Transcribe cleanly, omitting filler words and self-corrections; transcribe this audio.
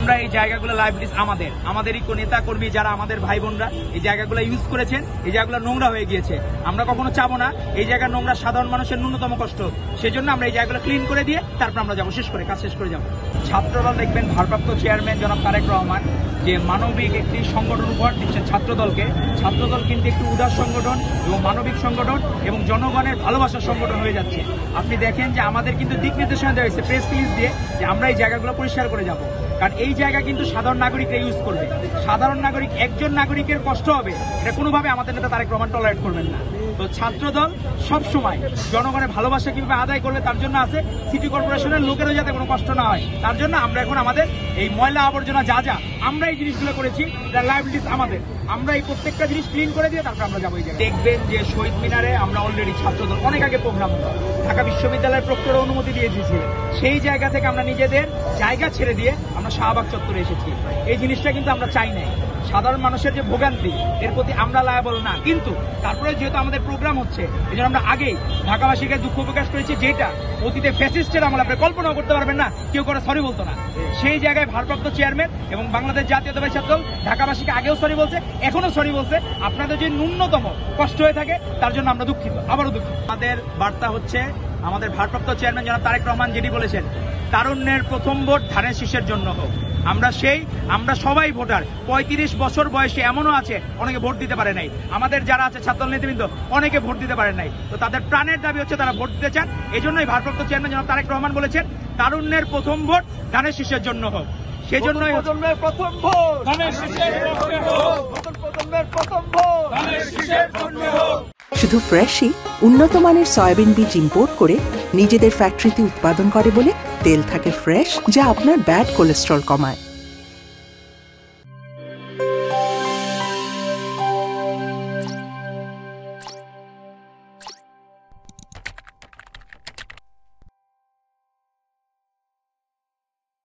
আমরা এই জায়গাগুলো লাইবিলিটিস আমাদেরই নেতা কর্মী যারা আমাদের ভাই বোনরা এই জায়গাগুলো ইউজ করেছেন, এই জায়গাগুলো নোংরা হয়ে গিয়েছে। আমরা কখনো চাবো না এই জায়গার নোংরা সাধারণ মানুষের ন্যূনতম কষ্ট, সেজন্য আমরা এই জায়গাগুলো ক্লিন করে দিয়ে তারপর আমরা যাবো, কাজ শেষ করে যাবো। ছাত্রদল দেখবেন ভারপ্রাপ্ত চেয়ারম্যান জনাব তারেক রহমান যে মানবিক একটি সংগঠন উপহার দিচ্ছেন ছাত্রদলকে। ছাত্রদল কিন্তু একটি উদার সংগঠন এবং মানবিক সংগঠন এবং জনগণের ভালোবাসার সংগঠন হয়ে যাচ্ছে। আপনি দেখেন যে আমাদের কিন্তু দিক নির্দেশনা দেওয়া হয়েছে প্রেস রিলিজ দিয়ে যে আমরা এই জায়গাগুলো পরিষ্কার করে যাব, কারণ এই জায়গা কিন্তু সাধারণ নাগরিকরা ইউজ করবে। সাধারণ নাগরিক একজন নাগরিকের কষ্ট হবে, এটা কোনোভাবে আমাদের নেতা তারেক রহমান টলারেট করবেন না। তো ছাত্রদল সবসময় জনগণের ভালোবাসা কিভাবে আদায় করবে তার জন্য আছে। সিটি কর্পোরেশনের লোকেরও যাতে কোনো কষ্ট না হয় তার জন্য আমরা এখন আমাদের এই ময়লা আবর্জনা যা আমরা এই জিনিসগুলো করেছি, লাইবিলিটিস আমরা এই প্রত্যেকটা জিনিস ক্লিন করে দিয়ে তারপর আমরা যাবো। দেখবেন যে শহীদ মিনারে আমরা অলরেডি ছাত্রদল অনেক আগে প্রোগ্রাম ঢাকা বিশ্ববিদ্যালয়ের প্রক্টর অনুমতি দিয়ে দিয়েছি, সেই জায়গা থেকে আমরা নিজেদের জায়গা ছেড়ে দিয়ে আমরা শাহবাগ চত্বরে এসেছি। এই জিনিসটা কিন্তু আমরা চাই নাই। সাধারণ মানুষের যে ভোগান্তি এর প্রতি আমরা লায়াবল না, কিন্তু তারপরে যেহেতু আমাদের প্রোগ্রাম হচ্ছে এই জন্য আমরা আগেই ঢাকাবাসীকে দুঃখ প্রকাশ করেছি, যেটা অতীতে ফ্যাসিস্টের আমলে আপনি কল্পনাও করতে পারবেন না, কেউ করে সরি বলতো না। সেই জায়গায় ভারপ্রাপ্ত চেয়ারম্যান এবং বাংলাদেশ জাতীয়তাবাদী ছাত্রদল ঢাকাবাসীকে আগেও সরি বলছে, এখনো সরি বলছে। আপনাদের যে ন্যূনতম কষ্ট হয়ে থাকে তার জন্য আমরা দুঃখিত, আবারও দুঃখিত। আমাদের বার্তা হচ্ছে আমাদের ভারপ্রাপ্ত চেয়ারম্যান জনাব তারেক রহমান যেটি বলেছেন, তারুণ্যের প্রথম ভোট ধানের শীষের জন্য হোক। আমরা সবাই ভোটার। 35 বছর বয়সে এমনও আছে অনেকে ভোট দিতে পারে নাই। আমাদের যারা আছে ছাত্র নেতৃবৃন্দ অনেকে ভোট দিতে পারে নাই। তো তাদের প্রাণের দাবি হচ্ছে তারা ভোট দিতে চান। এই জন্যই ভারপ্রাপ্ত চেয়ারম্যান জনাব তারেক রহমান বলেছেন তারুণ্যের প্রথম ভোট ধানের শীষের জন্য হোক। সেজন্যই প্রজন্মের প্রথম ভোট ধানের শীষের পক্ষে হোক, প্রজন্মের প্রথম ভোট ধানের শীষের পক্ষে হোক। শুধু ফ্রেশই উন্নত মানের সয়াবিন বীজ ইম্পোর্ট করে নিজেদের ফ্যাক্টরিতে উৎপাদন করে বলে তেল থাকে ফ্রেশ, যা আপনার ব্যাড কোলেস্ট্রল কমায়।